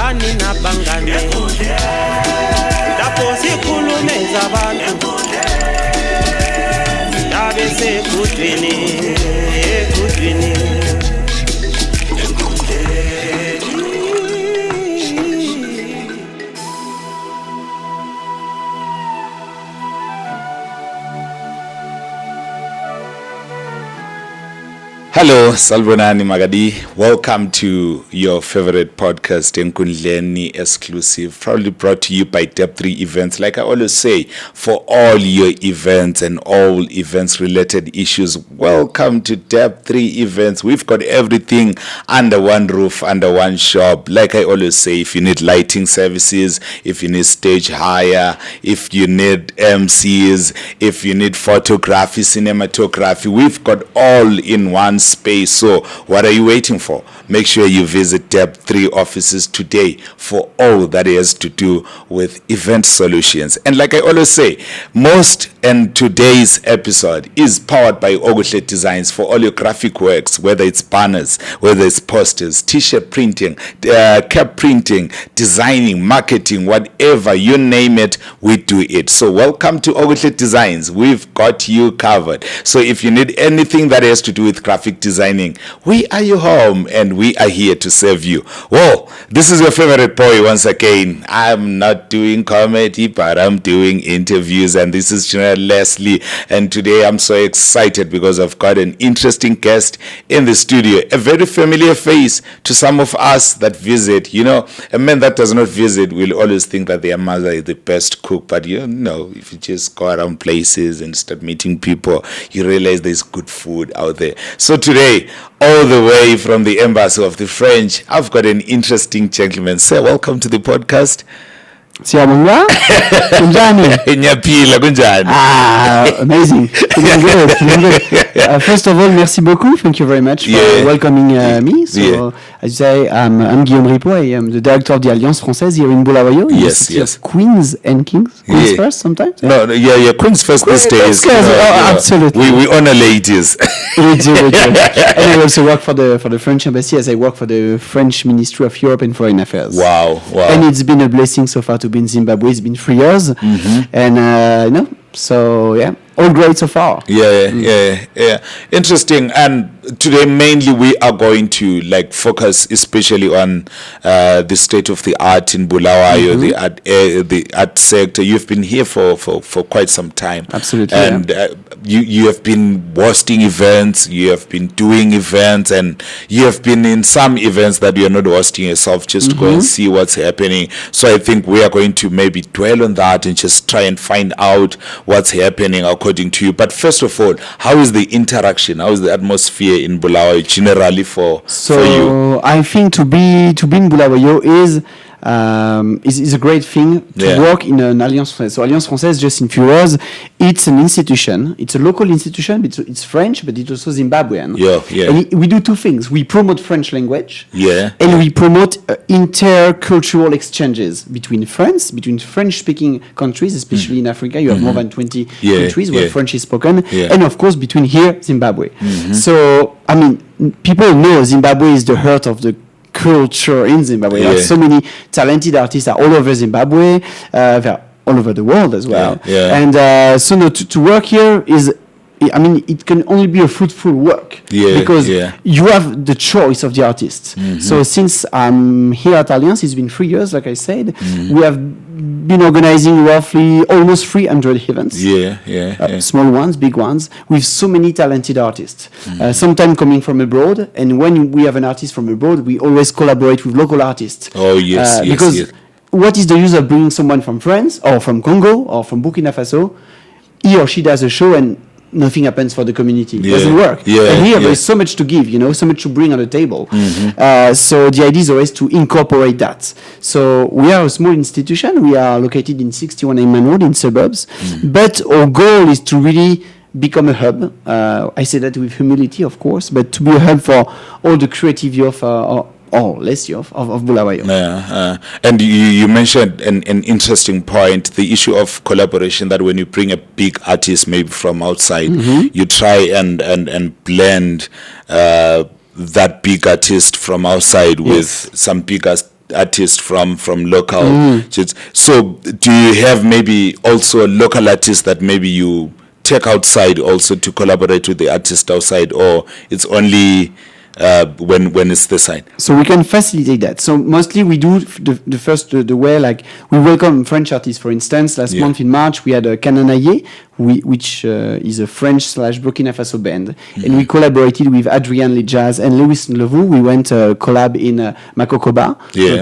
abangani nabangane lapho sikhulume zabantu yabe sekudwini ekudwini. Hello, Salvonani Magadi. Welcome to your favorite podcast, Enkundleni Exclusive, proudly brought to you by Depth 3 Events. Like I always say, for all your events and all events-related issues, welcome to Depth 3 Events. We've got everything under one roof, under one shop. Like I always say, if you need lighting services, if you need stage hire, if you need MCs, if you need photography, cinematography, we've got all in one space. So what are you waiting for? Make sure you visit Depth 3 offices today for all that has to do with event solutions. And like I always say, today's episode is powered by Oguhle Designs for all your graphic works, whether it's banners, whether it's posters, t-shirt printing, cap printing, designing, marketing, whatever, you name it, we do it. So welcome to Oguhle Designs. We've got you covered. So if you need anything that has to do with graphic designing, we are your home and we are here to serve you. Well, this is your favorite boy once again. I'm not doing comedy, but I'm doing interviews, and this is General Leslie, and today I'm so excited because I've got an interesting guest in the studio, a very familiar face to some of us that visit. You know, a man that does not visit will always think that their mother is the best cook, but you know, if you just go around places and start meeting people, you realize there's good food out there. So today, all the way from the Embassy of the French, I've got an interesting gentleman. Sir, welcome to the podcast. Siyabonga. Kunjani? Nyapila kunjani? Amazing. Feeling good. First of all, merci beaucoup. Thank you very much for welcoming me. So, as you say, I'm Guillaume Ripaud. I am the director of the Allience Française here in Bulawayo. Yes. Queens and Kings. Queens first sometimes? No, Queens first these days. Absolutely. We honor ladies. We do. And I also work for the French Embassy as I work for the French Ministry of Europe and Foreign Affairs. Wow. And it's been a blessing so far to be in Zimbabwe. It's been 3 years. And, so yeah, all great so far. Yeah. Interesting. And today mainly we are going to focus especially on the state of the art in Bulawayo, the art sector. You've been here for quite some time. Absolutely. And you have been hosting events, you have been doing events, and you have been in some events that you're not hosting yourself, just to go and see what's happening. So I think we are going to maybe dwell on that and just try and find out what's happening according to you. But first of all, how is the interaction? How is the atmosphere in Bulawayo generally for you? So I think to be in Bulawayo is a great thing to work in an Alliance Française. So Alliance Française, just in few words, it's an institution. It's a local institution. It's French, but it's also Zimbabwean. And we do two things. We promote French language. And we promote intercultural exchanges between French-speaking countries, especially in Africa. You have more than 20 countries where French is spoken. And of course, between here, Zimbabwe. So, I mean, people know Zimbabwe is the heart of the culture in Zimbabwe. There are so many talented artists are all over Zimbabwe, they're all over the world as well. And so to work here is, I mean, it can only be a fruitful work because you have the choice of the artists. So since I'm here at Alliance, it's been 3 years, like I said. We have been organizing roughly almost 300 events. Small ones, big ones, with so many talented artists. Sometimes coming from abroad, and when we have an artist from abroad, we always collaborate with local artists. Because what is the use of bringing someone from France or from Congo or from Burkina Faso? He or she does a show and nothing happens for the community. It doesn't work. And here there's so much to give, so much to bring on the table. So the idea is always to incorporate that. So we are a small institution. We are located in 61 Ayman Road in suburbs. But our goal is to really become a hub. I say that with humility, of course, but to be a hub for all the creative youth of Bulawayo. And you mentioned an interesting point, the issue of collaboration, that when you bring a big artist maybe from outside, you try and blend that big artist from outside with some big artists from local. So do you have maybe also local artists that maybe you take outside also to collaborate with the artist outside, or it's only when it's the side? So we can facilitate that. So mostly we do the way, like we welcome French artists. For instance, last month in March we had a Kananaye, which is a French / Burkina Faso band, and we collaborated with Adrian Le Jazz and Lewis Levu. We went collab in Makokoba,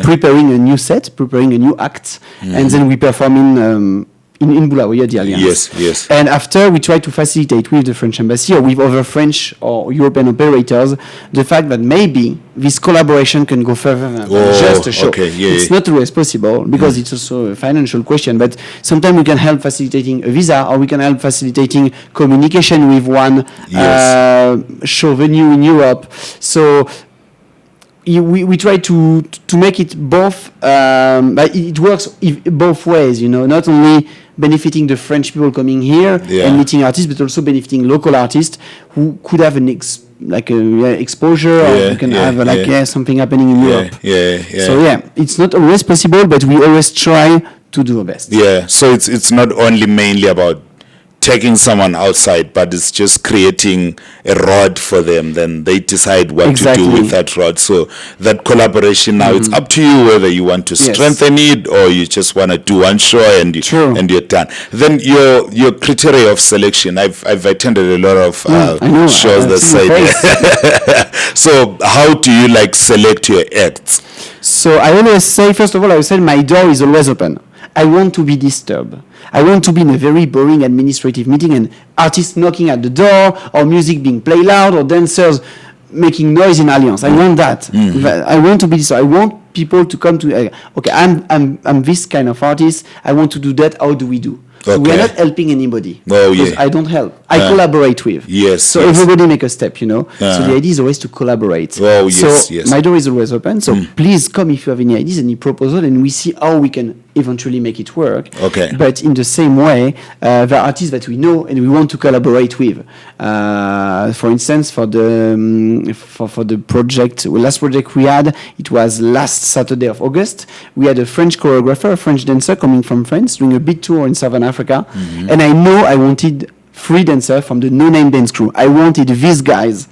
preparing a new set, preparing a new act, and then we perform in Bulawayo, the Alliance. Yes. And after, we try to facilitate with the French embassy or with other French or European operators the fact that maybe this collaboration can go further than just a show. It's not always possible because it's also a financial question, but sometimes we can help facilitating a visa, or we can help facilitating communication with one show venue in Europe. So we try to make it both, but it works both ways, not only benefiting the French people coming here and meeting artists, but also benefiting local artists who could have an exposure, or you can have something happening in Europe. So it's not always possible, but we always try to do our best. So it's not only mainly about taking someone outside, but it's just creating a rod for them. Then they decide what to do with that rod. So that collaboration now, it's up to you whether you want to strengthen it or you just want to do one show and you're done. Then your criteria of selection. I've attended a lot of shows that say. So how do you select your acts? So I always say, first of all, I would say my door is always open. I want to be disturbed. I want to be in a very boring administrative meeting and artists knocking at the door, or music being played loud, or dancers making noise in Alliance. I want that. I want to be this. I want people to come to. Okay, I'm this kind of artist. I want to do that. How do we do? So we are not helping anybody. I don't help. I collaborate with. So everybody make a step, So the idea is always to collaborate. My door is always open. So please come if you have any ideas, any proposal, and we see how we can eventually make it work. But in the same way, there are artists that we know and we want to collaborate with. For instance, for the project, last project we had, it was last Saturday of August. We had a French choreographer, a French dancer coming from France, doing a big tour in Southern Africa. And I know I wanted 3 dancers from the No Name Dance crew. I wanted these guys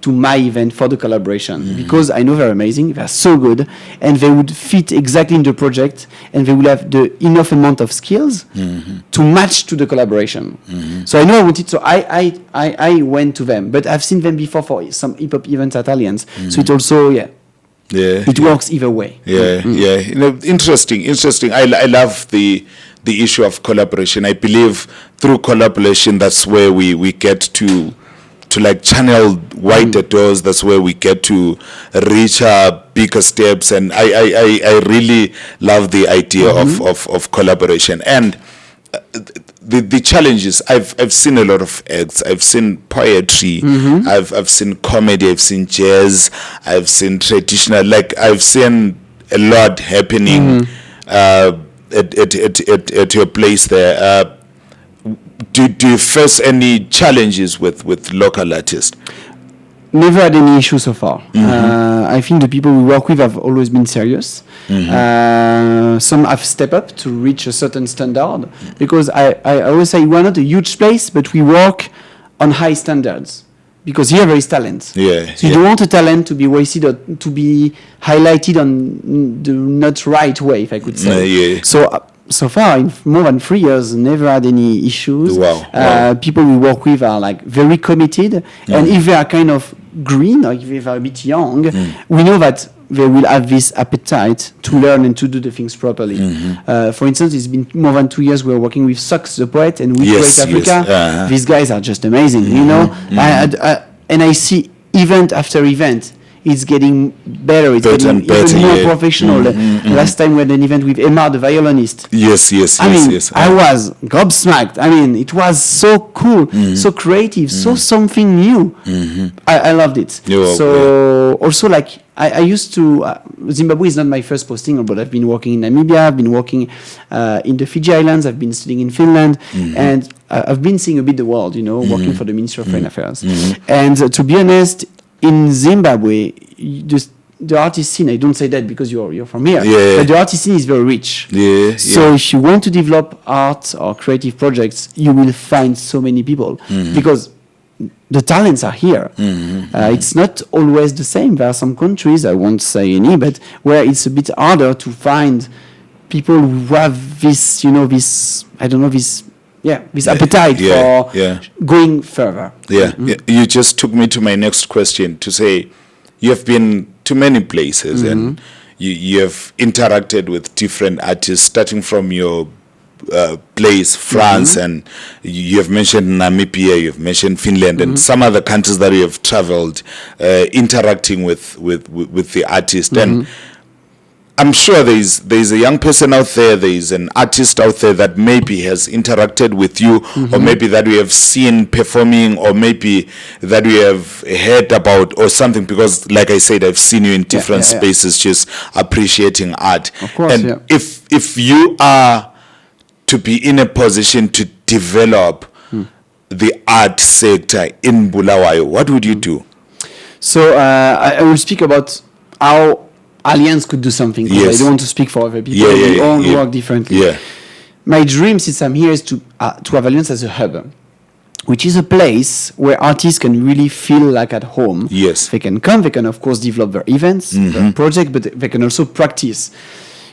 to my event for the collaboration because I know they're amazing, they're so good, and they would fit exactly in the project, and they will have the enough amount of skills to match to the collaboration. So I know I wanted, so I went to them, but I've seen them before for some hip-hop events at Alliance. So it also, it works either way. Interesting. I love the issue of collaboration. I believe through collaboration, that's where we get to channel wider doors. That's where we get to reach bigger steps. And I really love the idea of collaboration. And the challenges, I've seen a lot of acts. I've seen poetry. I've seen comedy. I've seen jazz. I've seen traditional. I've seen a lot happening at your place there. Do you face any challenges with local artists? Never had any issues so far. I think the people we work with have always been serious. Some have stepped up to reach a certain standard, because I always say we're not a huge place, but we work on high standards. Because here there is talent. So you don't want a talent to be wasted or to be highlighted on the not right way, if I could say. So far, in more than 3 years, never had any issues. People we work with are very committed, and if they are kind of green or if they are a bit young, we know that they will have this appetite to learn and to do the things properly. For instance, it's been more than 2 years we are working with Sox the Poet and with Great Africa. These guys are just amazing, and I see event after event, it's getting better. It's getting even more professional. Last time we had an event with Emma, the violinist. I was gobsmacked. It was so cool, so creative, so something new. I loved it. Also, I used to, Zimbabwe is not my first posting, but I've been working in Namibia, I've been working in the Fiji Islands, I've been studying in Finland, and I've been seeing a bit the world, working for the Ministry of Foreign Affairs. And to be honest, in Zimbabwe, the artist scene, I don't say that because you're from here, Yeah. but the artist scene is very rich. Yeah, So if you want to develop art or creative projects, you will find so many people because the talents are here. It's not always the same. There are some countries, I won't say any, but where it's a bit harder to find people who have this, this appetite for going further. Yeah. You just took me to my next question to say you have been to many places and you have interacted with different artists, starting from your place, France, and you have mentioned Namibia, you have mentioned Finland, and some other countries that you have traveled, interacting with the artist. And I'm sure there's a young person out there, there's an artist out there that maybe has interacted with you, or maybe that we have seen performing, or maybe that we have heard about or something, because like I said, I've seen you in different spaces just appreciating art. Of course, and if you are to be in a position to develop the art sector in Bulawayo, what would you do? So I will speak about how Allience could do something. Yes. I don't want to speak for other people. Yeah, we all yeah. work differently. Yeah. My dream since I'm here is to have Allience as a hub, which is a place where artists can really feel like at home. Yes. They can come, they can of course develop their events, their project, but they can also practice.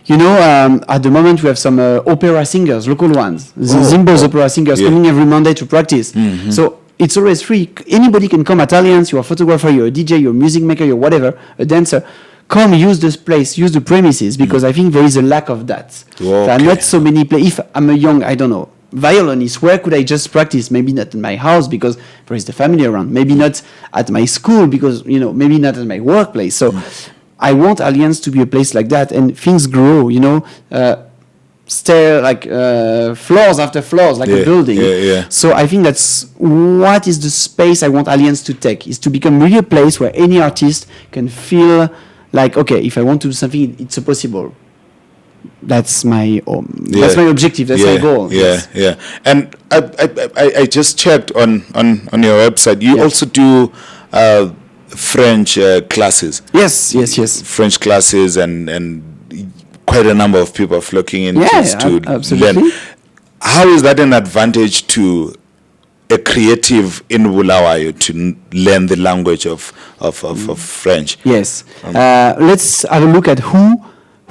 At the moment we have some opera singers, local ones, Zimbo's opera singers coming every Monday to practice. So it's always free. Anybody can come at Alliance. You're a photographer, you're a DJ, you're a music maker, you're whatever, a dancer. Come use this place, use the premises, because I think there is a lack of that. There are not so many places. If I'm a young, violinist, where could I just practice? Maybe not in my house because there is the family around. Maybe not at my school because, maybe not at my workplace. So I want Alliance to be a place like that, and things grow, floors after floors, like a building. So I think that's what is the space I want Alliance to take, is to become really a place where any artist can feel like, okay, if I want to do something, it's possible. That's my that's my objective. That's my goal. Yeah. And I just checked on your website. You also do French classes. Yes. French classes, and quite a number of people are flocking in to absolutely. learn. How is that an advantage to a creative in Bulawayo to learn the language of French? Yes. Let's have a look at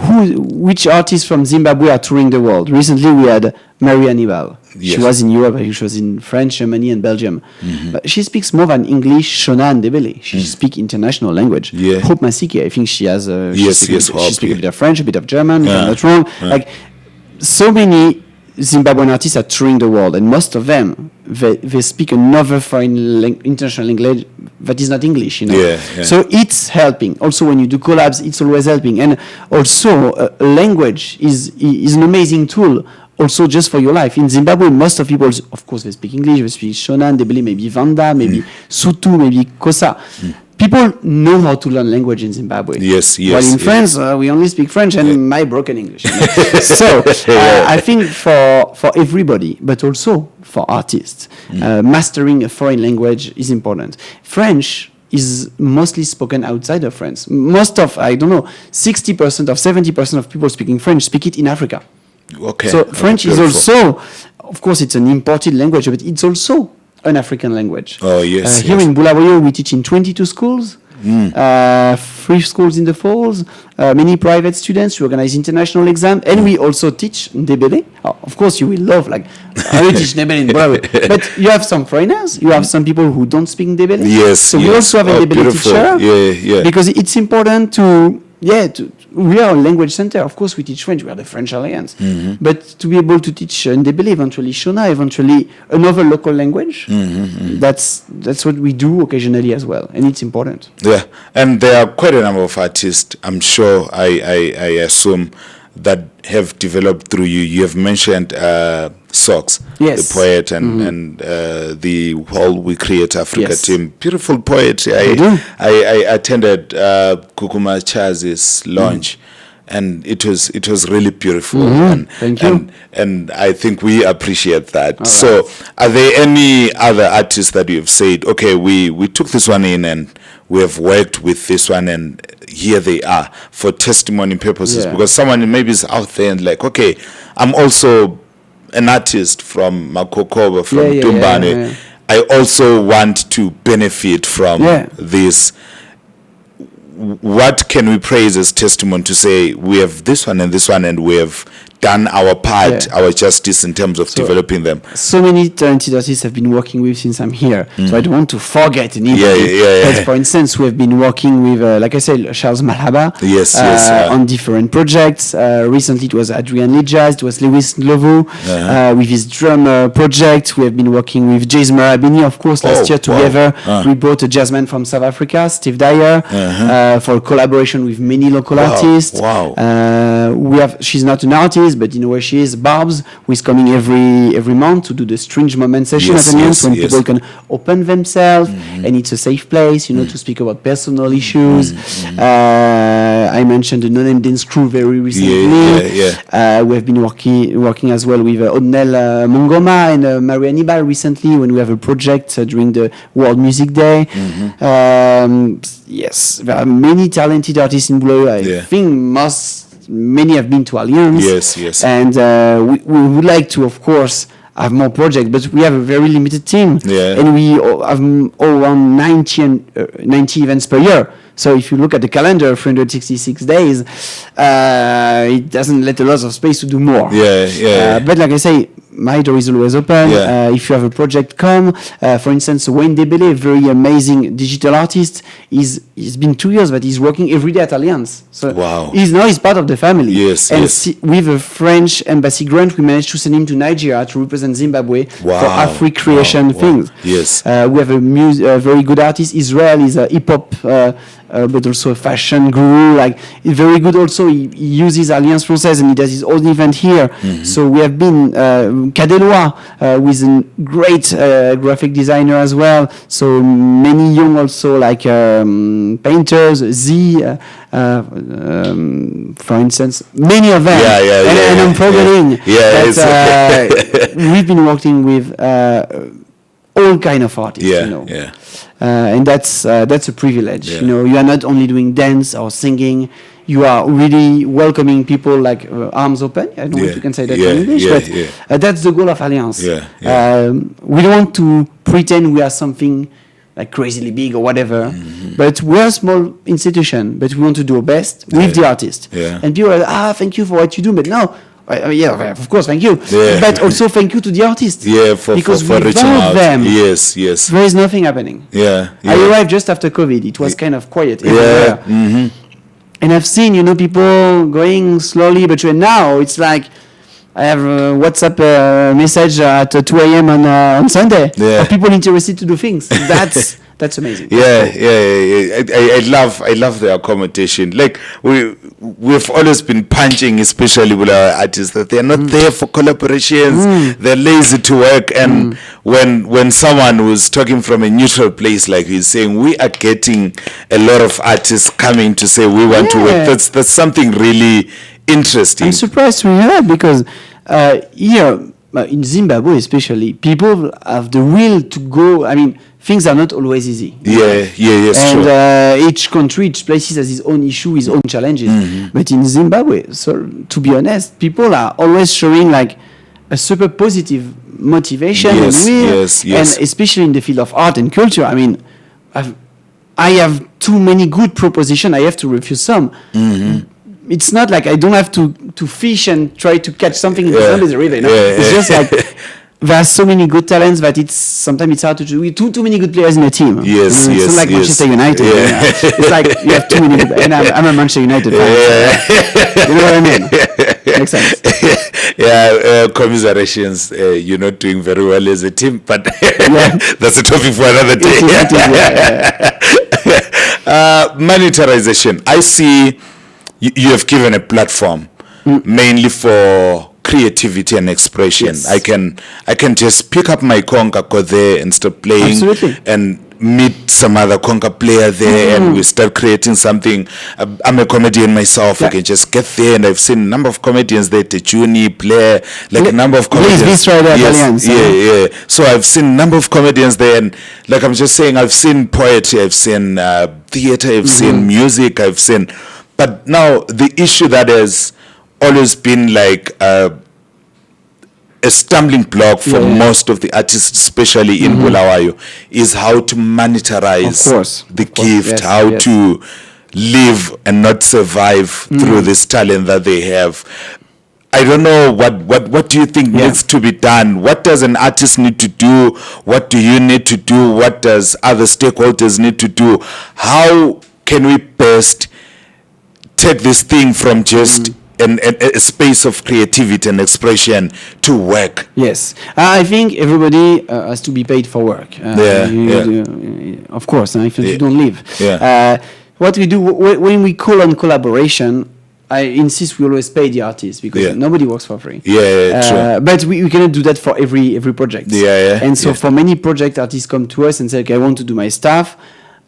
which artists from Zimbabwe are touring the world. Recently we had Maria Nibal. Yes. She was in Europe. I think she was in France, Germany, and Belgium. But she speaks more than English, Shona, and Ndebele. She speaks international language. Yeah. Hope Masiki, I think she has. She speaks a bit of French, a bit of German. If I'm not wrong. Like so many Zimbabwean artists are touring the world, and most of them they speak another foreign international language that is not English. So it's helping. Also, when you do collabs, it's always helping. And also, language is an amazing tool. Also, just for your life. In Zimbabwe, most of people, of course, they speak English. They speak Shona, Ndebele, maybe Vanda, maybe Sutu, maybe Kosa. People know how to learn language in Zimbabwe. Yes. While in France, we only speak French and my broken English. So I think for everybody, but also for artists, mastering a foreign language is important. French is mostly spoken outside of France. Most of, 60% of 70% of people speaking French speak it in Africa. Okay. So French is also, of course, it's an imported language, but it's also an African language. Oh, yes. Here in Bulawayo, we teach in 22 schools, 3 schools in the falls, many private students. We organize international exams, and we also teach Ndebele. Of course, you will love, I will teach Ndebele in Bulawayo. But you have some foreigners, you have some people who don't speak Ndebele. Yes. So we also have a Ndebele teacher. Yeah. Because it's important we are a language center. Of course, we teach French. We are the French Alliance. But to be able to teach Ndebele, eventually Shona, eventually another local language, that's what we do occasionally as well. And it's important. Yeah. And there are quite a number of artists, I'm sure, I assume, that have developed through you. You have mentioned Socks, yes, the poet, and the whole We Create Africa team. Beautiful poet. I attended Kukuma Chaz's launch and it was really beautiful. Thank you. And I think we appreciate that. All So, right. are there any other artists that you've said, okay, we took this one in and we have worked with this one, and here they are for testimony purposes? Yeah. Because someone maybe is out there and like, okay, I'm also an artist from Makokoba, from Tumbane. Yeah. I also want to benefit from this. What can we praise as testimony to say we have this one and we have done our part, our justice in terms of developing them? So many talented artists have been working with since I'm here, so I don't want to forget anybody. But for instance, we have been working with, like I said, Charles Malhaba. On different projects. Recently, it was Adrian Lijas, it was Lewis Lovo with his drum project. We have been working with Jace Marabini, of course, last year together. We brought a jazzman from South Africa, Steve Dyer, for a collaboration with many local artists. We have, she's not an artist, but in a way she is, Barbs, who is coming every month to do the Strange Moment session at Allience, when people can open themselves, and it's a safe place, to speak about personal issues. I mentioned the No-Name Dance Crew very recently. We have been working as well with Odnel Mongoma and Maria Nibal recently, when we have a project during the World Music Day. Yes, there are many talented artists in Bulawayo. I think many have been to Alliance. And we would like to, of course, have more projects, but we have a very limited team. And we have around 90 events per year. So if you look at the calendar, 366 days, it doesn't let a lot of space to do more. But like I say, my door is always open. If you have a project, come. For instance, Wayne Debele, a very amazing digital artist, he's been 2 years, but he's working every day at Alliance. So he's part of the family. With a French embassy grant, we managed to send him to Nigeria to represent Zimbabwe for Afri creation things. We have a very good artist. Israel is a hip-hop but also a fashion guru, like very good also. He uses Alliance Française and he does his own event here. So we have been Cadelois, who is a great graphic designer as well. So many young also, like painters, for instance, many of them. And I'm forgetting. We've been working with all kind of artists, and that's a privilege. You are not only doing dance or singing, you are really welcoming people, like arms open. I don't know if you can say that in English, but that's the goal of Alliance. We don't want to pretend we are something like crazily big or whatever, but we're a small institution, but we want to do our best with the artist. And people are thank you for what you do, but no, of course, thank you. But also thank you to the artists. Because for without them, there is nothing happening. I arrived just after COVID. It was kind of quiet everywhere. And I've seen, people going slowly, but now it's like I have a WhatsApp message at 2 a.m. on Sunday of people interested to do things. That's amazing. I love the accommodation. Like we've always been punching, especially with our artists, that they're not there for collaborations. They're lazy to work. And when someone was talking from a neutral place, like he's saying, we are getting a lot of artists coming to say we want to work. That's something really interesting. I'm surprised to hear that, because here in Zimbabwe especially, people have the will to go. I mean, things are not always easy. And each country, each place has its own issue, his own challenges. But in Zimbabwe, so to be honest, people are always showing like a super positive motivation and will, and especially in the field of art and culture. I mean, I have too many good propositions. I have to refuse some. It's not like I don't have to fish and try to catch something in the Zambezi River. It's just like there are so many good talents that sometimes it's hard to do. Too many good players in a team. It's not like Manchester United. It's like you have too many good, and I'm a Manchester United fan. You know what I mean? Makes sense. Commiserations. You're not doing very well as a team, but that's a topic for another day. Monetarization. I see you have given a platform mainly for creativity and expression. I can just pick up my conga, go there and start playing. Absolutely. And meet some other conga player there and we start creating something. I'm a comedian myself. I can just get there, and I've seen a number of comedians there, Techuni, Player, like a number of comedians. This right at Alliance. Yeah. So I've seen a number of comedians there, and like I'm just saying, I've seen poetry, I've seen theater, I've seen music, I've seen. But now the issue that has always been like a stumbling block for most of the artists, especially in Bulawayo, is how to monetize the gift, how to live and not survive through this talent that they have. I don't know, what do you think needs to be done? What does an artist need to do? What do you need to do? What does other stakeholders need to do? How can we best take this thing from just a space of creativity and expression to work? Yes, I think everybody has to be paid for work. Of course, if you don't live. What we do when we call on collaboration, I insist we always pay the artist, because nobody works for free. True. But we cannot do that for every project. And so for many project, artists come to us and say, okay, I want to do my stuff.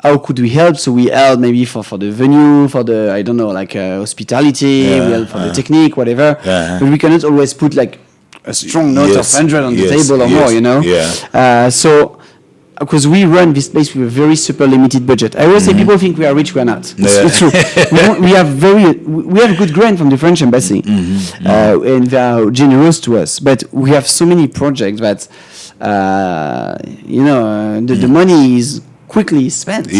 How could we help? So we help maybe for the venue, for the, I don't know, like hospitality, we help for the technique, whatever. But we cannot always put like a strong note of 100 on the table or more, you know? So, because we run this place with a very super limited budget. I always say people think we are rich, we are not. It's true. we have a good grant from the French embassy, and they are generous to us. But we have so many projects that, the money is quickly spent.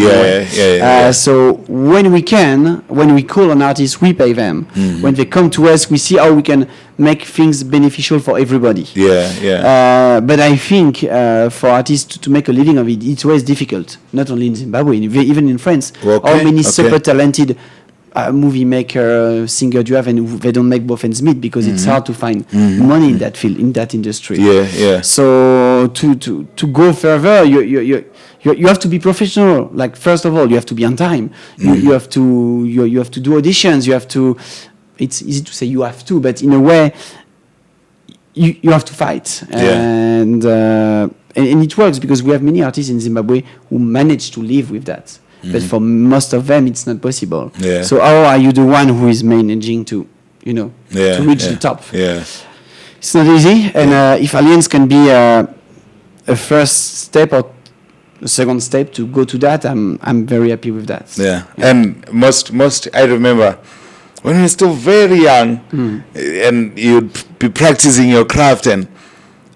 So when we call on artists, we pay them. When they come to us, we see how we can make things beneficial for everybody. But I think for artists to make a living of it, it's always difficult. Not only in Zimbabwe, even in France. How many super talented movie maker, singer do you have, and they don't make both ends meet because it's hard to find money in that field, in that industry. So to go further, you have to be professional. Like, first of all, you have to be on time. You have to do auditions. You have to. It's easy to say you have to, but in a way, you have to fight. And it works because we have many artists in Zimbabwe who manage to live with that. But for most of them, it's not possible. So how are you the one who is managing to reach the top? It's not easy. And if Alliance can be a first step or a second step to go to that, I'm very happy with that. And most I remember when we were still very young, and you'd be practicing your craft, and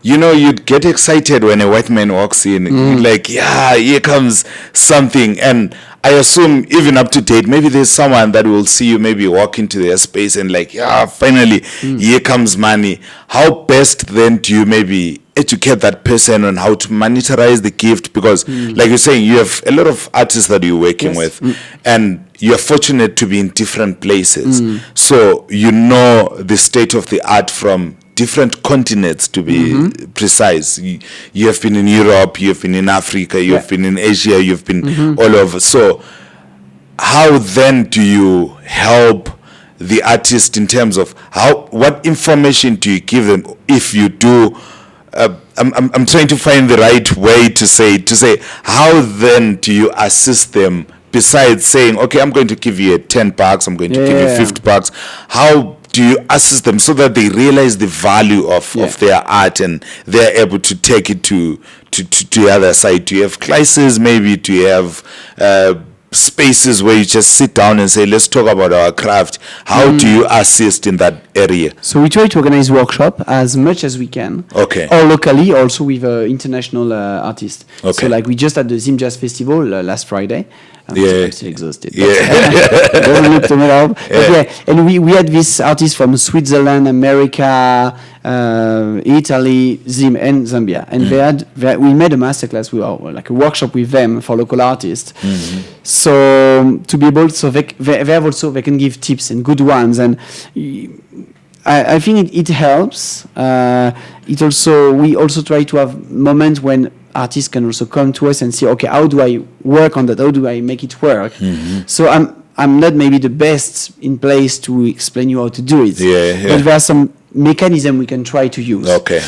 you'd get excited when a white man walks in. You're like, here comes something. And I assume even up to date, maybe there's someone that will see you maybe walk into their space and like, finally, here comes money. How best then do you maybe educate that person on how to monetize the gift? Because like you're saying, you have a lot of artists that you're working with, and you're fortunate to be in different places. So you know the state of the art from different continents, to be precise. You have been in Europe, you have been in Africa, you have been in Asia, you've been all over. So how then do you help the artist in terms of what information do you give them if you do? I'm trying to find the right way to say how then do you assist them, besides saying, okay, I'm going to give you $10, I'm going to give you $50. How do you assist them so that they realize the value of their art and they're able to take it to the other side? Do you have classes, maybe? Do you have spaces where you just sit down and say, let's talk about our craft? How do you assist in that area? So we try to organize workshop as much as we can. Or locally, also with international artists. So like we just had the Zim Jazz Festival last Friday. I'm still exhausted. Don't look to me up. And we had this artist from Switzerland, America, Italy, Zim, and Zambia. And we made a masterclass, like a workshop with them for local artists. So to be able, so they can give tips and good ones. And I think it helps. We also try to have moments when artists can also come to us and say, okay, how do I work on that? How do I make it work? So I'm not maybe the best in place to explain you how to do it. But there are some mechanism we can try to use. Okay.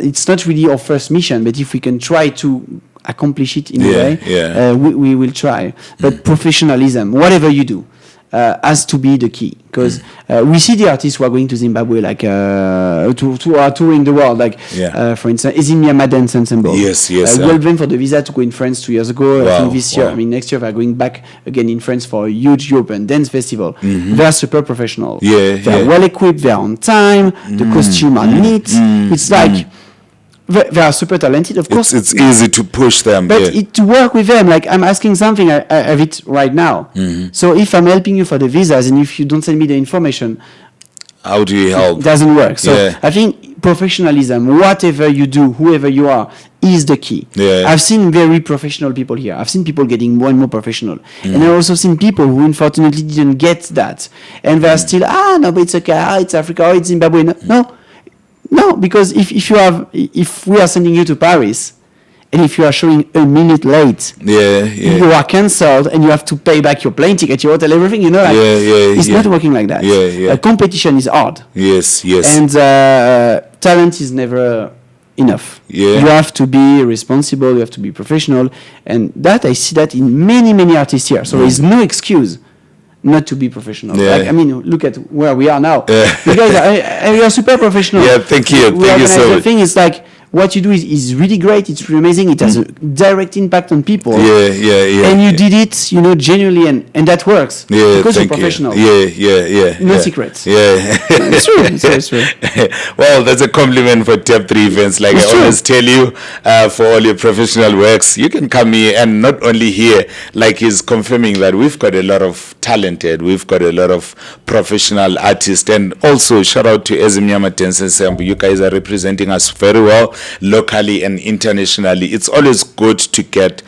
It's not really our first mission, but if we can try to accomplish it in a Yeah, way, yeah. we will try. But professionalism, whatever you do, has to be the key, because we see the artists who are going to Zimbabwe, like to are touring the world, like for instance, Ezimyama Dance Ensemble. Yes. We helped them for the visa to go in France 2 years ago. I think this year, Wow. I mean next year, they're going back again in France for a huge European dance festival. They're super professional. They're well equipped. They're on time. The costume are neat. It's like they are super talented, of course. It's easy to push them. But to work with them, like I'm asking something, I have it right now. So if I'm helping you for the visas and if you don't send me the information, how do you help? it doesn't work. So I think professionalism, whatever you do, whoever you are, is the key. I've seen very professional people here. I've seen people getting more and more professional. And I've also seen people who unfortunately didn't get that. And they're still, no, but it's okay, it's Africa, it's Zimbabwe. No, because if we are sending you to Paris, and if you are showing a minute late, you are cancelled, and you have to pay back your plane ticket, your hotel, everything. It's not working like that. Competition is hard. Yes. And talent is never enough. You have to be responsible. You have to be professional, and that I see that in many artists here. So there is no excuse not to be professional. Like, I mean, look at where we are now. You guys are super professional. Thank you. Thank you so much. The thing is, like, what you do is really great. It's really amazing. It has a direct impact on people. And you did it, genuinely, and that works. Because you're professional. No secrets. It's true. Well, that's a compliment for Step 3 events. Like I always tell you, for all your professional works, you can come here, and not only here, like he's confirming that we've got a lot of talented, we've got a lot of professional artists, and also shout out to Ezimyama Dance Ensemble. You guys are representing us very well, locally and internationally. It's always good to get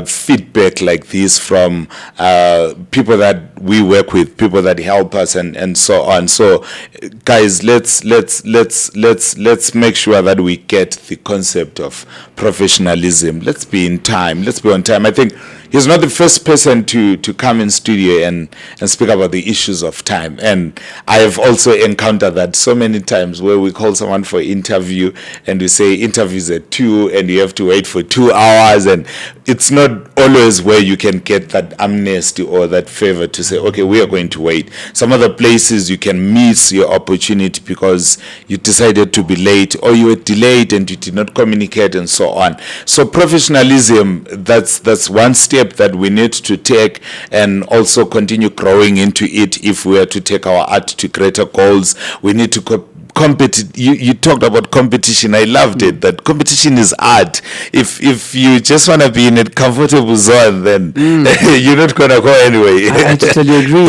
feedback like this from people that we work with, people that help us, and so on. So, guys, let's make sure that we get the concept of professionalism. Let's be in time. Let's be on time. I think he's not the first person to come in studio and speak about the issues of time. And I have also encountered that so many times, where we call someone for interview and we say interviews at 2 and you have to wait for 2 hours, and it's not always where you can get that amnesty or that favor to say, okay, we are going to wait. Some other places you can miss your opportunity because you decided to be late, or you were delayed and you did not communicate, and so on. So professionalism, that's one step that we need to take, and also continue growing into it. If we are to take our art to greater goals, we need to you talked about competition. I loved it, that competition is art. If you just want to be in a comfortable zone, then you're not going to go anyway. I totally agree.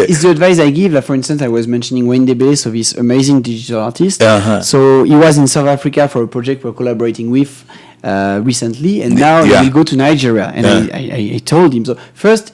It's the advice I give. Like, for instance, I was mentioning Wayne Debe, so this amazing digital artist. So he was in South Africa for a project we're collaborating with recently, and now he will go to Nigeria. And I told him, so first,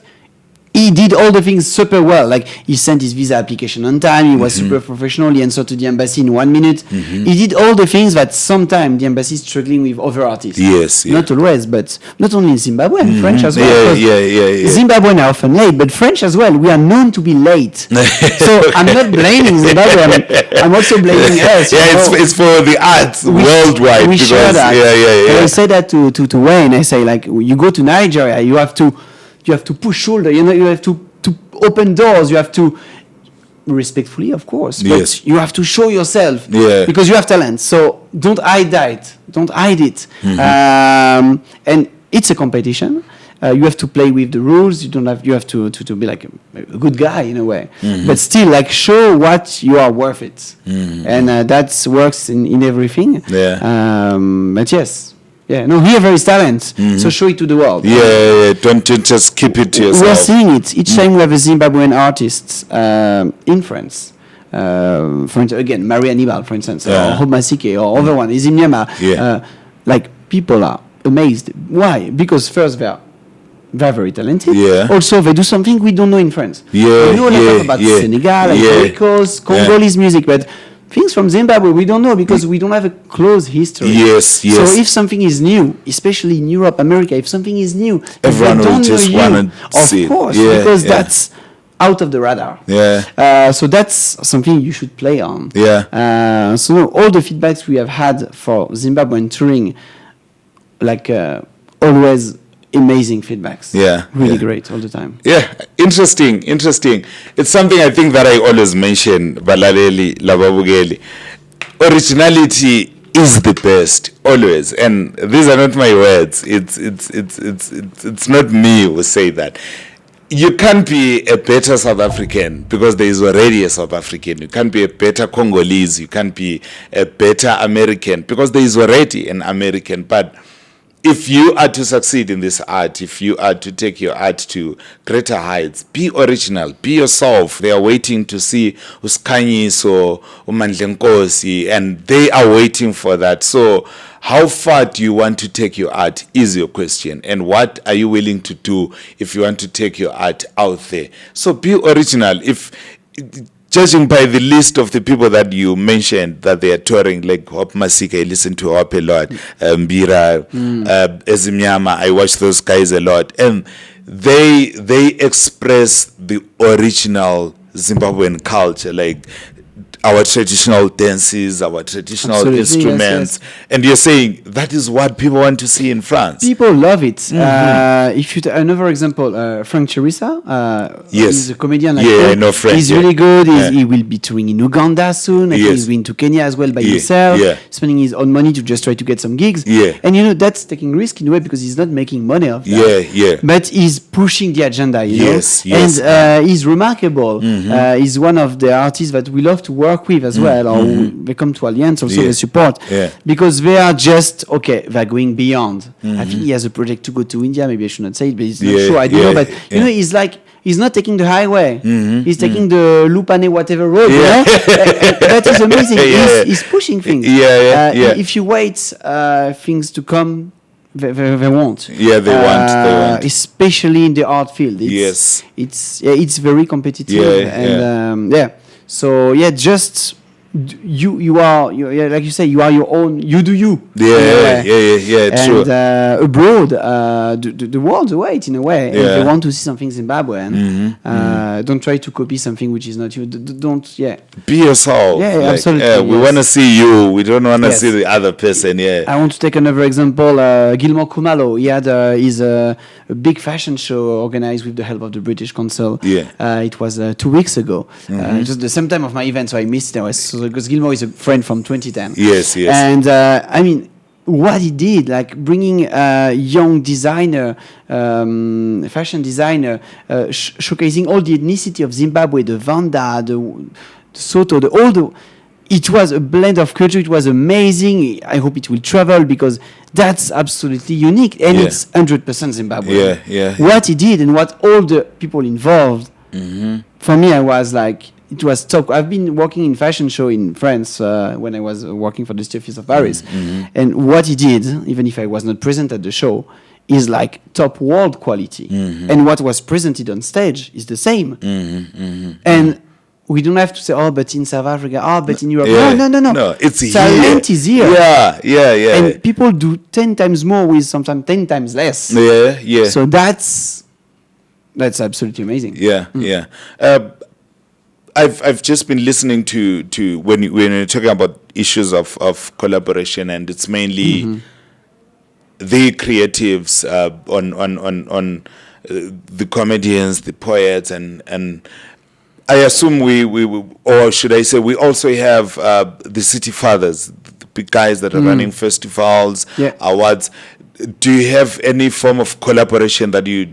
he did all the things super well. Like, he sent his visa application on time. He was super professional. He answered to the embassy in 1 minute. He did all the things that sometimes the embassy is struggling with other artists. Not always, but not only in Zimbabwe, and French as well. Zimbabwean are often late, but French as well. We are known to be late. So I'm not blaming Zimbabwe. I'm also blaming us. It's for the arts worldwide. We share that. I say that to Wayne. I say, like, you go to Nigeria, you have to push shoulder, you have to open doors, you have to, respectfully, of course, but you have to show yourself, because you have talent. So don't hide it. And it's a competition. You have to play with the rules. You have to be like a good guy in a way, but still, like, show what you are worth it. And that works in everything. But yes. Here there is talent, so show it to the world. Don't just keep it to yourself. We are seeing it. Each time we have a Zimbabwean artist in France, for instance, again, Maria Nibal, for instance, or Homasike, or other one, Izimyama, like, people are amazed. Why? Because first they're very talented. Also, they do something we don't know in France. We know a lot about Senegal, Ivory Coast, Congolese music, but things from Zimbabwe we don't know, because we don't have a close history. So if something is new, especially in Europe, America, if something is new, everyone will just want to see it. Of course, because that's out of the radar. So that's something you should play on. So all the feedbacks we have had for Zimbabwean touring, like always amazing feedbacks. Yeah, really yeah. great all the time. Yeah, interesting. It's something I think that I always mention, Balaleli, Lababugeli. Originality is the best, always. And these are not my words. It's not me who say that. You can't be a better South African because there is already a South African. You can't be a better Congolese. You can't be a better American because there is already an American. But if you are to succeed in this art, if you are to take your art to greater heights, be original, be yourself. They are waiting to see Uskanyiso, Umandlenkosi, and they are waiting for that. So how far do you want to take your art is your question. And what are you willing to do if you want to take your art out there? So be original. Judging by the list of the people that you mentioned that they are touring, like Hop Masika, I listen to Hop a lot, Mbira, Ezimyama, I watch those guys a lot, and they express the original Zimbabwean culture, like our traditional dances, our traditional Absolutely, instruments, yes. And you're saying that is what people want to see in France. People love it. If you another example, Frank Chirisa, Yes. he's a comedian. I know Frank. He's really good. He will be touring in Uganda soon. I think he's been to Kenya as well by himself, spending his own money to just try to get some gigs. Yeah. And that's taking risk in a way because he's not making money off that. But he's pushing the agenda, Yes. And he's remarkable. He's one of the artists that we love to work with as well, or they come to Alliance also, they support, because they are just they're going beyond. I think he has a project to go to India. Maybe I should not say it, but it's not sure. I don't know, but he's not taking the highway. He's taking the Lupane whatever road. That is amazing. He's pushing things. If you wait things to come, they won't. They want. Especially in the art field. It's very competitive. So just you are like you say, you are your own. You do you. True. And abroad, the world's await in a way. And if they want to see something Zimbabwean, don't try to copy something which is not you. Don't. Be yourself. Absolutely. We want to see you. We don't want to see the other person. I want to take another example. Guillaume Kumalo. He had a big fashion show organized with the help of the British Council. It was 2 weeks ago. Just the same time of my event, so I missed it. Because Guillaume is a friend from 2010. Yes. And I mean, what he did, like bringing a young designer, fashion designer, showcasing all the ethnicity of Zimbabwe, the Vanda, the Soto, it was a blend of culture. It was amazing. I hope it will travel because that's absolutely unique. And it's 100% Zimbabwean. What he did and what all the people involved, for me, I was like, it was top. I've been working in fashion show in France when I was working for the City Office of Paris. And what he did, even if I was not present at the show, is like top world quality. And what was presented on stage is the same. And we don't have to say, but in South Africa, but in Europe. No. It's talent is here. Yeah. And people do 10 times more with sometimes 10 times less. So that's absolutely amazing. I've just been listening to when you're talking about issues of collaboration, and it's mainly the creatives on the comedians, the poets, and I assume we or should I say we also have the city fathers, the big guys that are running festivals, awards. Do you have any form of collaboration that you're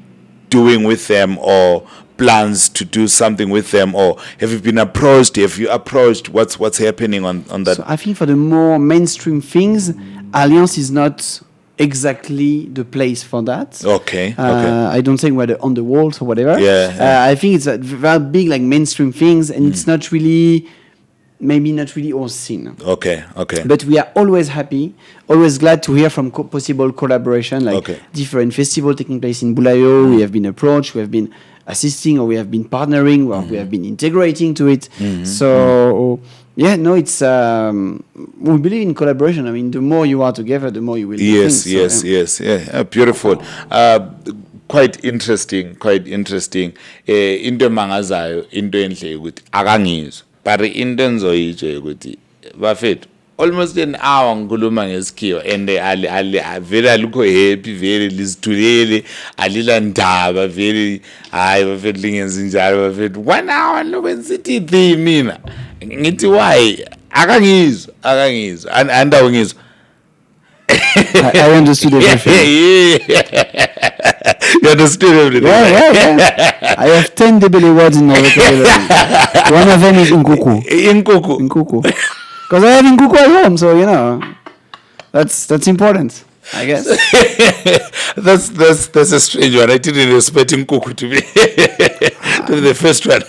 doing with them, or plans to do something with them, or have you been approached? Have you approached? What's happening on that? So I think for the more mainstream things, Alliance is not exactly the place for that. Okay. I don't think we're on the walls or whatever. I think it's very big, like mainstream things, and it's not really, maybe not really our scene. Okay. But we are always happy, always glad to hear from possible collaboration, like different festivals taking place in Bulawayo. We have been approached, we have been assisting, or we have been partnering, or we have been integrating to it. So it's we believe in collaboration. I mean, the more you are together, the more you will. Yes. Beautiful. Quite interesting. Into mangazayo into enhle ukuthi akangizwa. But into enzoyitshe ukuthi bafethu almost an hour ngikhuluma ngesikhiwa and vele alukho happy vele lizithulele alila ndaba vele hayi bafethu lingenzi njalo bafethu 1 hour lokwenziti thi mina ngithi why akangizwa andawo ngizwa I understood everything. You understood everything. Yeah. I have 10 Debele words in my vocabulary. One of them is Nkuku. Nkuku. Because I have Nkuku at home, so that's important, I guess. that's a strange one. I didn't expect Nkuku to be to be the first one.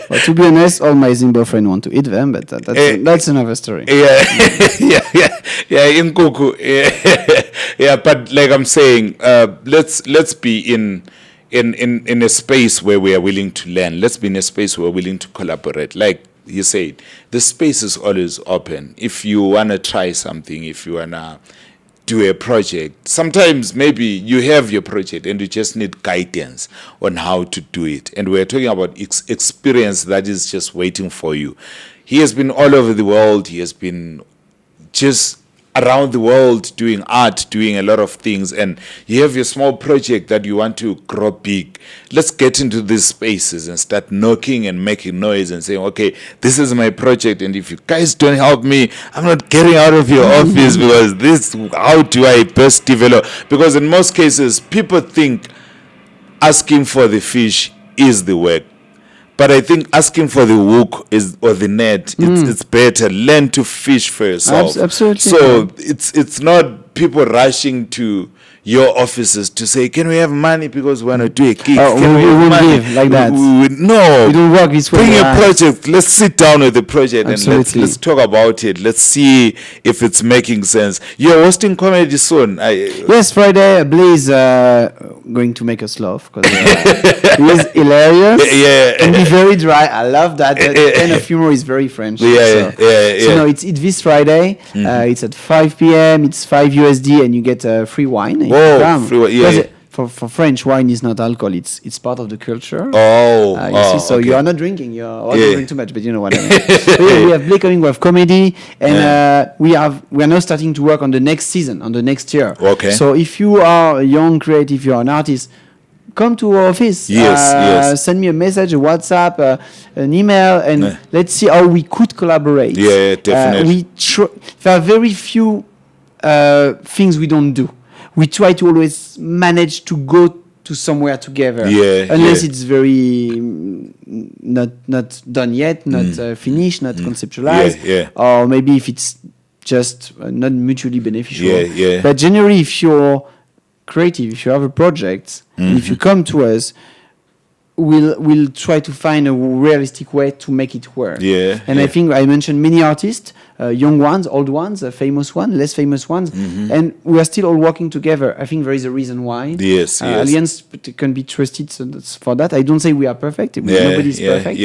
Well, to be honest, all my Zimbo friends want to eat them, but that's another story. Yeah, Nkuku. Yeah, but like I'm saying, let's be in a space where we are willing to learn. Let's be in a space where we're willing to collaborate. Like you said, the space is always open. If you want to try something, if you want to do a project, sometimes maybe you have your project and you just need guidance on how to do it. And we're talking about experience that is just waiting for you. He has been all over the world. He has been just around the world doing art, doing a lot of things, and you have your small project that you want to grow big. Let's get into these spaces and start knocking and making noise and saying, okay, this is my project, and if you guys don't help me, I'm not getting out of your office because how do I best develop? Because in most cases, people think asking for the fish is the work. But I think asking for the hook or the net, it's better. Learn to fish for yourself. Absolutely. So it's not people rushing to your offices to say, can we have money because we want to do a gig? We won't give like that. No. We don't work this way. Bring a project. Let's sit down with the project Absolutely. and let's talk about it. Let's see if it's making sense. You're hosting comedy soon. Yes, Friday. Blaze going to make us laugh because he's hilarious. Yeah. And be very dry. I love that. That kind of humor is very French. So no, it's this Friday. It's at 5 p.m. It's $5 and you get free wine. Free wine. Yeah. For French, wine is not alcohol. It's part of the culture. You see, so okay. you are not drinking. You are drinking too much, but you know what I mean. So we have Blake coming. We have comedy, and we are now starting to work on the next season, on the next year. Okay. So if you are a young creative, you are an artist, come to our office. Yes. Send me a message, a WhatsApp, an email, and let's see how we could collaborate. Yeah, definitely. There are very few things we don't do. We try to always manage to go to somewhere together. Unless it's very not done yet, not finished, not conceptualized. Or maybe if it's just not mutually beneficial. But generally, if you're creative, if you have a project, and if you come to us, we'll try to find a realistic way to make it work. I think I mentioned many artists, young ones, old ones, famous ones, less famous ones, and we are still all working together. I think there is a reason why. Allience can be trusted, so that's for that. I don't say we are perfect. Nobody's perfect.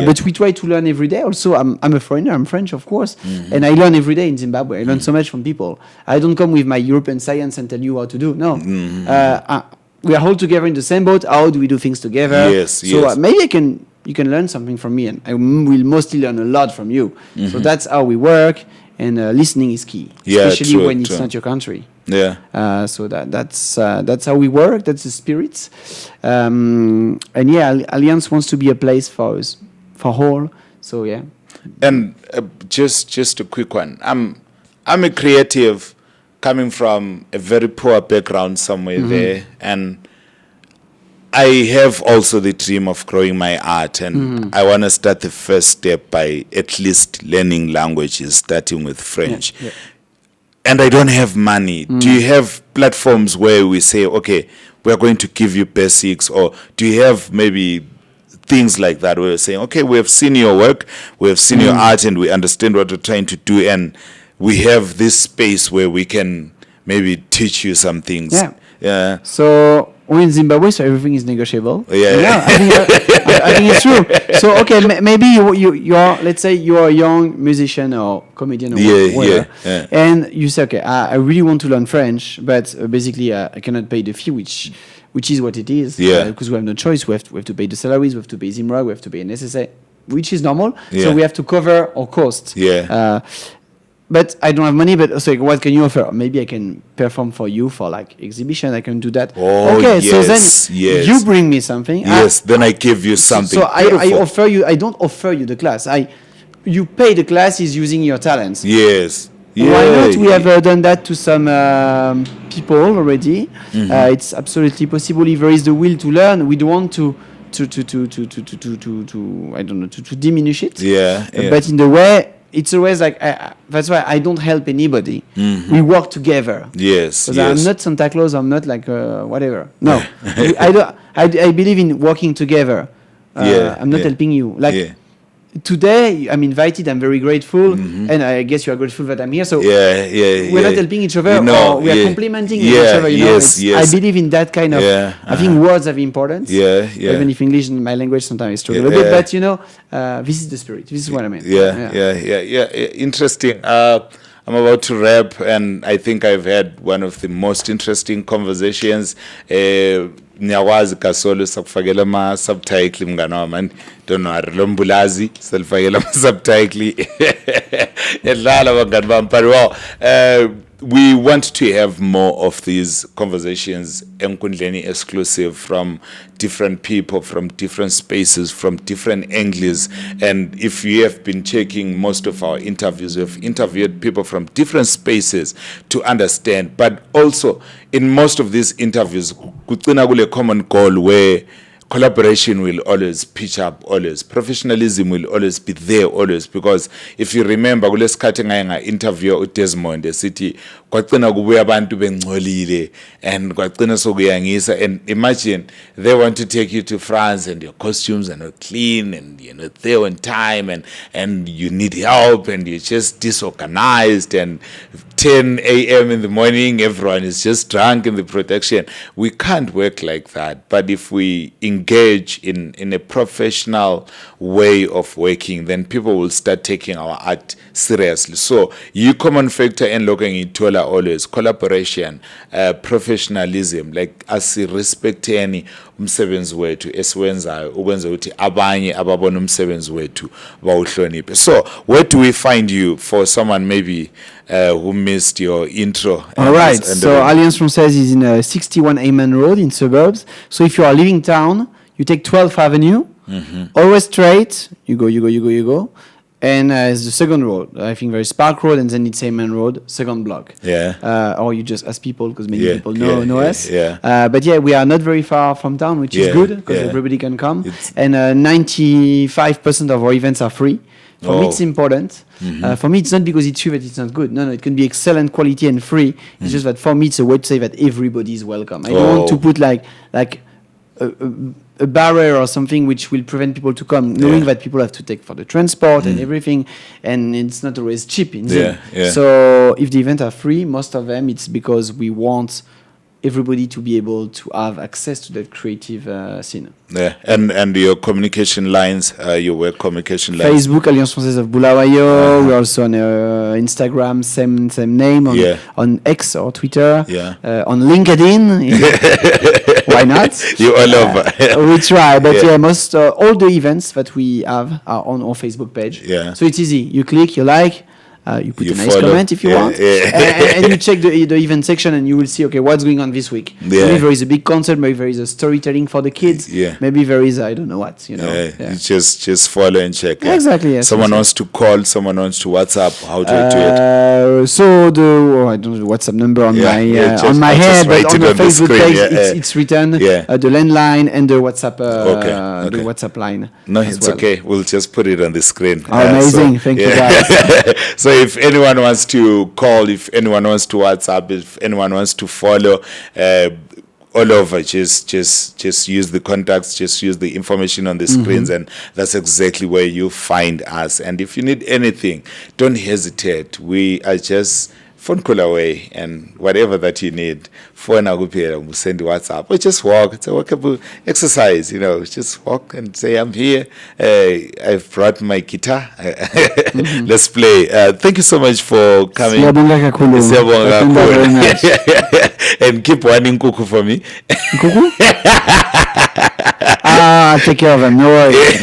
But we try to learn every day. Also, I'm a foreigner. I'm French, of course, and I learn every day in Zimbabwe. I learn so much from people. I don't come with my European science and tell you how to do. No. We are all together in the same boat. How do we do things together? Maybe you can learn something from me, and I will mostly learn a lot from you. So that's how we work, and listening is key, especially when it's not your country. So that's how we work. That's the spirit. Alliance wants to be a place for us, for all. So yeah. And just a quick one. I'm a creative, coming from a very poor background somewhere there, and I have also the dream of growing my art, and I want to start the first step by at least learning languages, starting with French. And I don't have money. Do you have platforms where we say, okay, we're going to give you basics, or do you have maybe things like that where we're saying, okay, we have seen your work, we have seen your art, and we understand what you're trying to do, and we have this space where we can maybe teach you some things. So we're in Zimbabwe, so everything is negotiable. I think it's true. So okay, maybe you are, let's say you are a young musician or comedian or whatever, and you say, okay, I really want to learn French, but basically I cannot pay the fee, which is what it is. Because we have no choice. We have to pay the salaries, we have to pay Zimra, we have to pay an SSA, which is normal. So we have to cover our costs. but I don't have money. But so what can you offer? Maybe I can perform for you for like exhibition. I can do that. Oh, okay, yes, so then yes. you bring me something. Yes, then I give you something. So I offer you. I don't offer you the class. You pay the classes using your talents. Yes. Yeah, Why not? We have done that to some people already. It's absolutely possible if there is the will to learn. We don't want to I don't know to diminish it. Yeah. But in the way, it's always like that's why I don't help anybody. We work together. Yes. Because Yes. I'm not Santa Claus. I'm not like whatever. No, I don't. I believe in working together. I'm not helping you. Like today, I'm invited. I'm very grateful, and I guess you are grateful that I'm here. So we're not helping each other, or we are complementing each other. You know, I believe in that kind of. I think words have importance. Even if English, my language, sometimes I struggle a bit. But you know, this is the spirit. This is what I mean. Interesting. I'm about to wrap, and I think I've had one of the most interesting conversations. Niyakwazi kasolo sakufakela ama subtitle mngana wami and don't know lombulazi selifakela ama subtitle edlala bangani bami but well we want to have more of these conversations enkundleni exclusive from different people from different spaces from different angles, and if you have been checking most of our interviews, we've interviewed people from different spaces to understand, but also in most of these interviews kucina kule common goal where collaboration will always pitch up, always professionalism will always be there, always, because if you remember kulesikhathi ngaye interview uDesmond esithi kwagcina kubuya abantu bengcolile and kwagcina sokuyangisa, and imagine they want to take you to France and your costumes are not clean and you're not there on time and you need help and you're just disorganized and 10 a.m. in the morning, everyone is just drunk in the production. We can't work like that. But if we engage in a professional way of working, then people will start taking our art seriously. So, you common factor and looking into always collaboration, professionalism, like as respect any umsebenzi wethu esiwenzayo ukwenza ukuthi abanye ababona umsebenzi wethu bawuhloniphe. So, where do we find you for someone maybe who missed your intro? All right. So Alliance Francias is in 61 Ayman Road in suburbs. So if you are leaving town, you take 12th Avenue, always straight. You go. And it's the second road. I think there is Park Road, and then it's Ayman Road, second block. Or you just ask people because many people know us. But we are not very far from town, which is good because everybody can come. And 95% of our events are free. For me, it's important. For me, it's not because it's free that it's not good. No, it can be excellent quality and free. It's just that for me, it's a way to say that everybody is welcome. I don't want to put like a barrier or something which will prevent people to come, knowing that people have to take for the transport and everything, and it's not always cheap. So if the events are free, most of them, it's because we want everybody to be able to have access to that creative scene. And your communication lines, your web communication lines. Facebook, Alliance Française of Bulawayo. We're also on Instagram, same name. On X or Twitter. On LinkedIn. Why not? You all over. We try, but most all the events that we have are on our Facebook page. So it's easy. You click, you like. You put a nice comment if you want, and you check the event section, and you will see what's going on this week. Maybe there is a big concert, maybe there is a storytelling for the kids. Maybe there is I don't know what. You just follow and check. Exactly. Yes. Someone wants to call, someone wants to WhatsApp. How do you do it? So I don't know the WhatsApp number on my head, but on the Facebook page it's written the landline and the WhatsApp the WhatsApp line. No, it's okay. We'll just put it on the screen. Amazing, thank you guys. So if anyone wants to call, if anyone wants to WhatsApp, if anyone wants to follow, all over, just use the contacts, just use the information on the screens, and that's exactly where you find us. And if you need anything, don't hesitate. We are just phone call away, and whatever that you need, phone agupira, we'll send you WhatsApp, or just walk. It's a walkable exercise, just walk and say, I'm here. I've brought my guitar. Let's play. Thank you so much for coming. And keep warning Kuku for me. Kuku? Take care of them. No worries.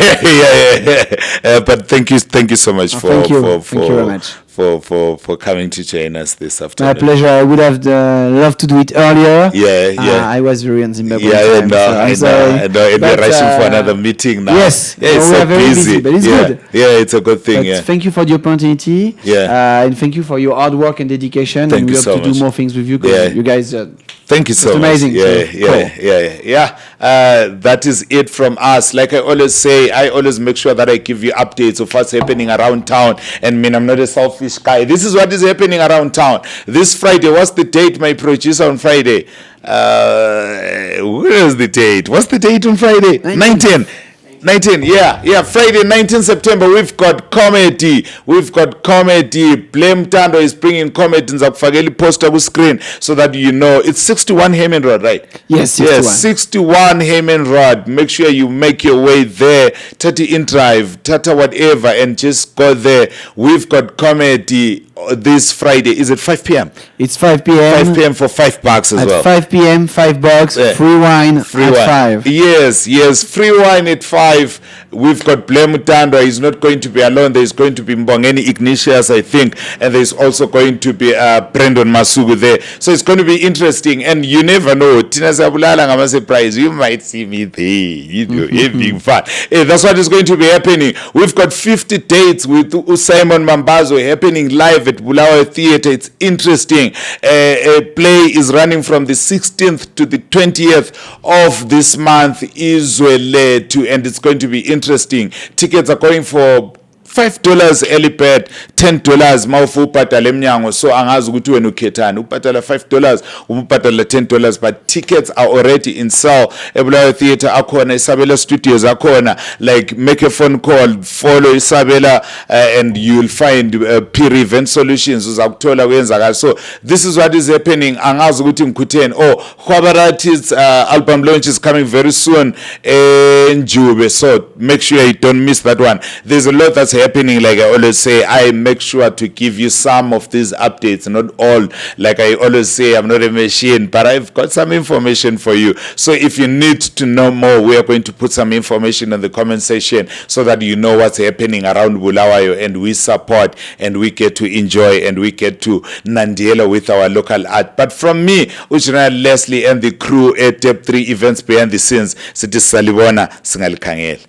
But thank you so much thank you very much for coming to join us this afternoon. My pleasure. I would have loved to do it earlier. Yeah. I was very in Zimbabwe. Yeah, time, I know. And we're rushing for another meeting now. Yes, yeah, it's we so are very busy, but it's good. Yeah, it's a good thing. But thank you for the opportunity. Yeah. And thank you for your hard work and dedication. Thank and we you hope so to much. do more things with you. 'Cause you guys. Thank you so much. Amazing. Yeah. That is it from us. Like I always say, I always make sure that I give you updates of what's happening around town. And I'm not a selfish guy. This is what is happening around town. This Friday, what's the date, my producer, on Friday? Where is the date? What's the date on Friday? 19. Friday 19 September we've got comedy. Blame Tando is bringing comedy in Zakfageli poster on screen so that you know it's 61 Heyman Road, right? Yes, 61. Yes, 61 Heyman Road. Make sure you make your way there. Tata In Drive, Tata whatever, and just go there. We've got comedy this Friday. Is it 5 p.m.? It's 5 p.m. 5 p.m. for $5 as well. At 5 p.m. $5. Free wine at 5. Yes. Free wine at 5. We've got Blame Tandwa. He's not going to be alone. There's going to be Mbongeni Ignatius, I think, and there's also going to be Brandon Masugu there. So it's going to be interesting, and you never know. Tina Zabulala ngama surprise. You might see me there. Having fun. That's what is going to be happening. We've got 50 dates with Simon Mambazo happening live at Bulawayo Theatre. It's interesting. A play is running from the 16th to the 20th of this month, Izwele, and it's going to be interesting. Tickets are going for $5 early bird, $10 mawufu upatala emnyango. So angazi ukuthi wena ukhethani, upatala $5 upatala $10, but tickets are already in sale. Ebulawayo Theatre akhona, Isabella Studios akhona. Like, make a phone call, follow Isabella, and you'll find peer event solutions uzakuthola kwenzakala. So this is what is happening. Angazi ukuthi ngikutheni. Khwabarati's album launch is coming very soon in Jube, so make sure you don't miss that one. There's a lot that's happening. Like I always say, I make sure to give you some of these updates, not all. Like I always say, I'm not a machine, but I've got some information for you. So if you need to know more, we are going to put some information in the comment section so that you know what's happening around Bulawayo, and we support and we get to enjoy and we get to Nandiela with our local art. But from me, Ujina Leslie and the crew at Step 3 Events behind the scenes, sithi salibona singalikhangela.